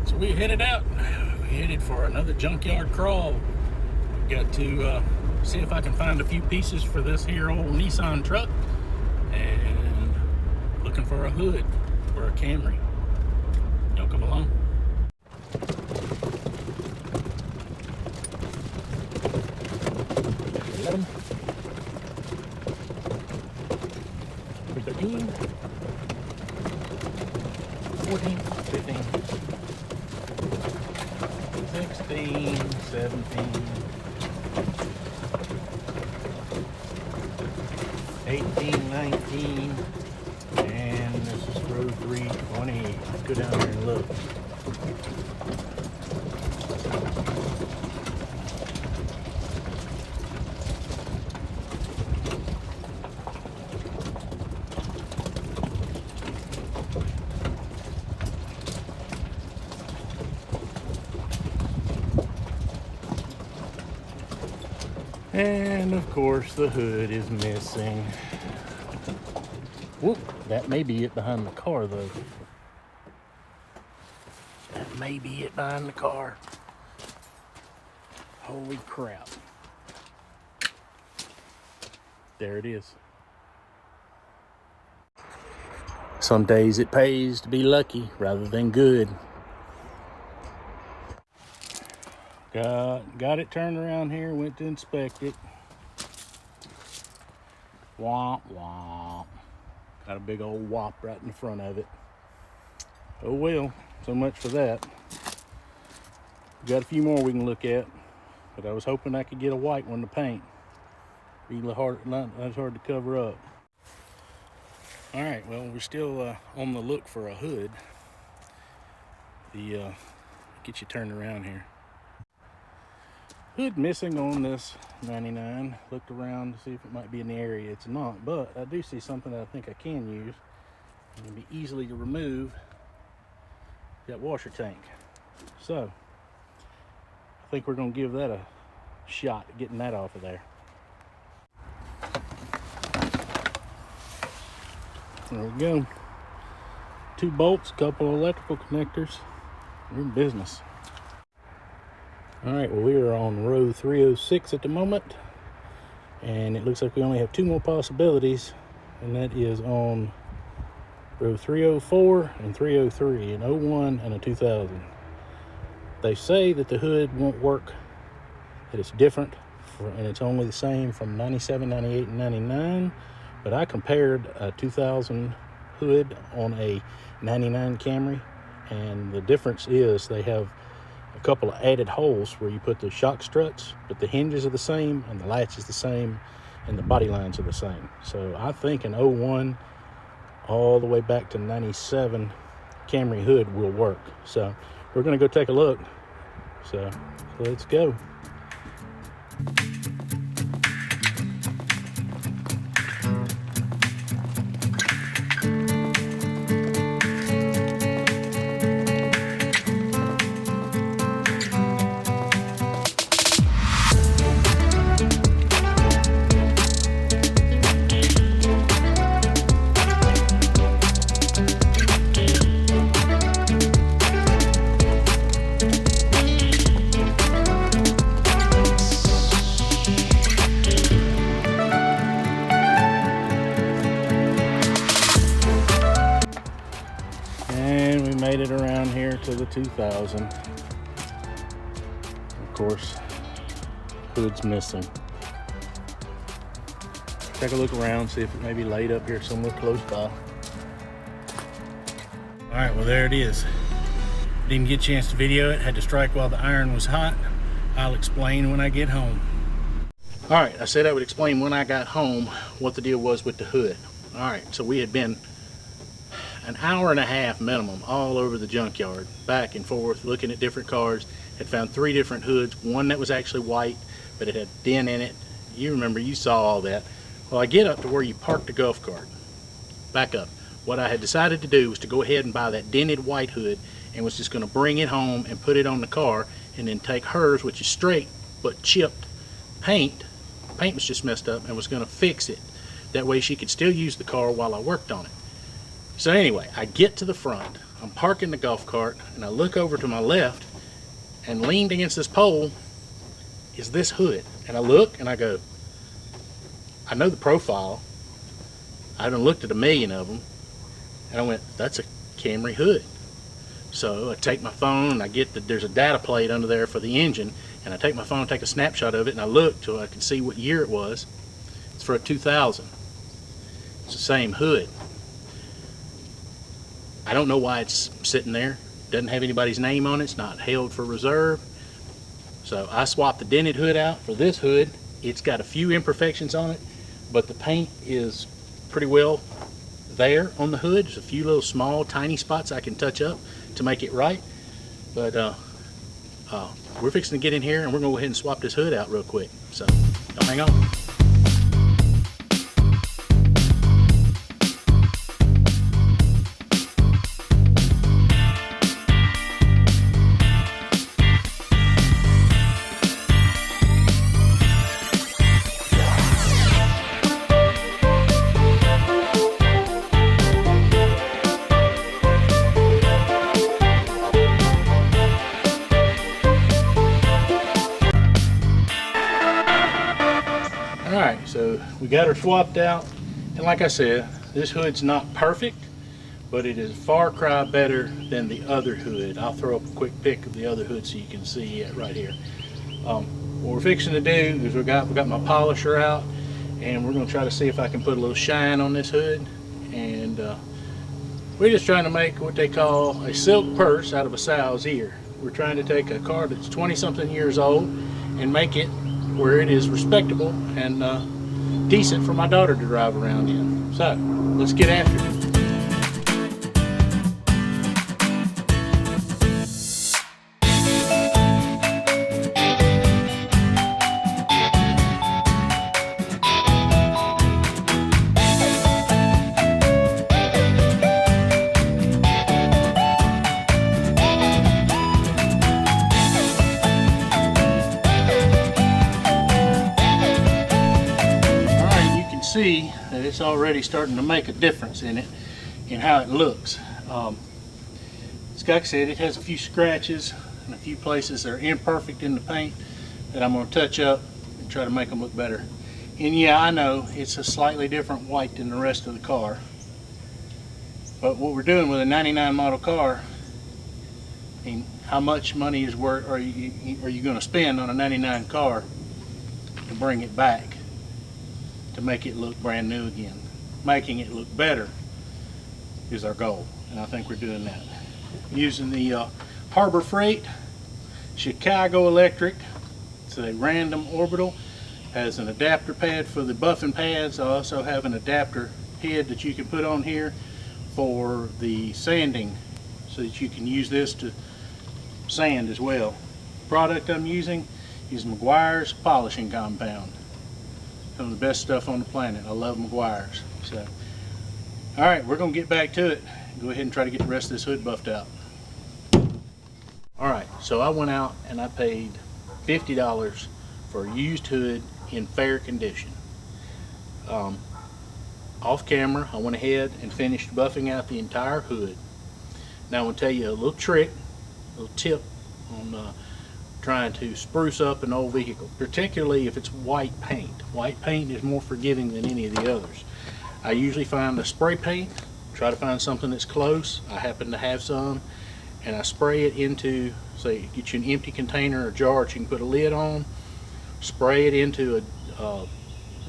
So we headed out. We headed for another junkyard crawl. Got to see if I can find a few pieces for this here old Nissan truck, and looking for a hood for a Camry. Y'all come along. $11, $13, 14, 15, 16, 17, 18, 19, and this is row 320. Let's go down there and look. And of course the hood is missing. Whoop, that may be it behind the car though. That may be it behind the car. Holy crap. There it is. Some days it pays to be lucky rather than good. Got it turned around here, went to inspect it. Womp womp. Got a big old whop right in the front of it. Oh well, so much for that. Got a few more we can look at, but I was hoping I could get a white one to paint. Be hard, not as hard to cover up. All right, well, we're still on the look for a hood. Get you turned around here. Hood missing on this 99. Looked around to see if it might be in the area. It's not, but I do see something that I think I can use. It'll be easily to remove that washer tank. So I think we're gonna give that a shot at getting that off of there. There we go. 2 bolts, a couple of electrical connectors. We're in business. All right, well, we are on row 306 at the moment, and it looks like we only have 2 more possibilities, and that is on row 304 and 303, an 01 and a 2000. They say that the hood won't work, that it's different, and it's only the same from 97, 98, and 99, but I compared a 2000 hood on a 99 Camry, and the difference is they have a couple of added holes where you put the shock struts, but the hinges are the same and the latch is the same and the body lines are the same. So I think an 01 all the way back to 97 Camry hood will work. So we're gonna go take a look. So let's go. And we made it around here to the 2000. Of course, hood's missing. Take a look around, see if it may be laid up here somewhere close by. All right, well, there it is. Didn't get a chance to video it, had to strike while the iron was hot. I'll explain when I get home. All right, I said I would explain when I got home what the deal was with the hood. All right, so we had been an hour and a half minimum all over the junkyard, back and forth, looking at different cars. Had found 3 different hoods, one that was actually white, but it had dent in it. You remember, you saw all that. Well, I get up to where you park the golf cart. Back up. What I had decided to do was to go ahead and buy that dented white hood, and was just going to bring it home and put it on the car, and then take hers, which is straight but chipped paint. Paint was just messed up, and was going to fix it. That way she could still use the car while I worked on it. So anyway, I get to the front. I'm parking the golf cart and I look over to my left, and leaned against this pole is this hood. And I look and I go, I know the profile. I haven't looked at a million of them. And I went, that's a Camry hood. So I take my phone and I get there's a data plate under there for the engine, and I take my phone and take a snapshot of it, and I look till I can see what year it was. It's for a 2000. It's the same hood. I don't know why it's sitting there. Doesn't have anybody's name on it. It's not held for reserve. So I swapped the dented hood out for this hood. It's got a few imperfections on it, but the paint is pretty well there on the hood. There's a few little small tiny spots I can touch up to make it right. But we're fixing to get in here and we're gonna go ahead and swap this hood out real quick. So don't hang on. Alright, so we got her swapped out, and like I said, this hood's not perfect, but it is a far cry better than the other hood. I'll throw up a quick pic of the other hood so you can see it right here. What we're fixing to do is we got my polisher out, and we're going to try to see if I can put a little shine on this hood. And we're just trying to make what they call a silk purse out of a sow's ear. We're trying to take a car that's 20-something years old and make it where it is respectable and decent for my daughter to drive around in. So let's get after it. See that it's already starting to make a difference in it, in how it looks. Like I said, it has a few scratches and a few places that are imperfect in the paint that I'm going to touch up and try to make them look better. And yeah, I know it's a slightly different white than the rest of the car, but what we're doing with a 99 model car, I mean, how much money is worth are you going to spend on a 99 car to bring it back to make it look brand new again? Making it look better is our goal, and I think we're doing that. Using the Harbor Freight Chicago Electric. It's a random orbital. Has an adapter pad for the buffing pads. I also have an adapter head that you can put on here for the sanding, so that you can use this to sand as well. The product I'm using is Meguiar's polishing compound. Some of the best stuff on the planet. I love Meguiar's. So, all right, we're gonna get back to it. Go ahead and try to get the rest of this hood buffed out. All right, so I went out and I paid $50 for a used hood in fair condition. Off camera, I went ahead and finished buffing out the entire hood. Now I'm gonna tell you a little trick, a little tip on trying to spruce up an old vehicle, particularly if it's white paint. White paint is more forgiving than any of the others. I usually find the spray paint, try to find something that's close. I happen to have some, and I spray it into, say, get you an empty container or jar that you can put a lid on, spray it into a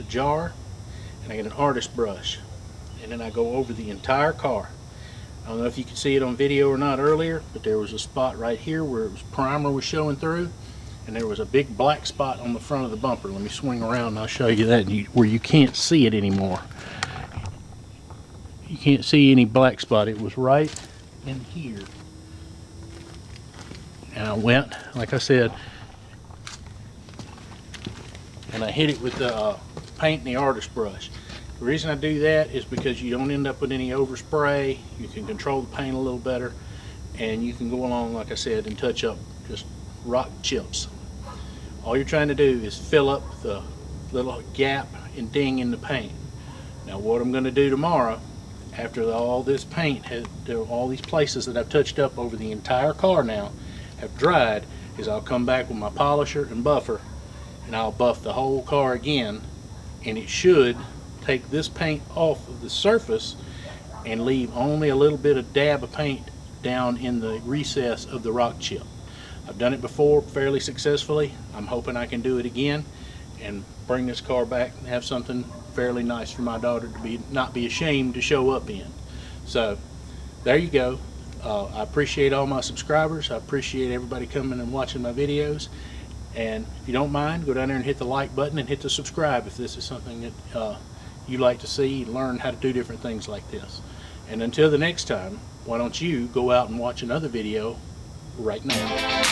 jar, and I get an artist brush, and then I go over the entire car. I don't know if you could see it on video or not earlier, but there was a spot right here where it was primer was showing through, and there was a big black spot on the front of the bumper. Let me swing around and I'll show you that, where you can't see it anymore. You can't see any black spot. It was right in here. And I went, like I said, and I hit it with the paint and the artist brush. The reason I do that is because you don't end up with any overspray. You can control the paint a little better, and you can go along, like I said, and touch up just rock chips. All you're trying to do is fill up the little gap and ding in the paint. Now what I'm going to do tomorrow, after all this paint has, all these places that I've touched up over the entire car now have dried, is I'll come back with my polisher and buffer and I'll buff the whole car again, and it should take this paint off of the surface and leave only a little bit of dab of paint down in the recess of the rock chip. I've done it before fairly successfully. I'm hoping I can do it again and bring this car back and have something fairly nice for my daughter to not be ashamed to show up in. So there you go. I appreciate all my subscribers. I appreciate everybody coming and watching my videos. And if you don't mind, go down there and hit the like button and hit the subscribe if this is something that you like to see and learn how to do different things like this. And until the next time, why don't you go out and watch another video right now.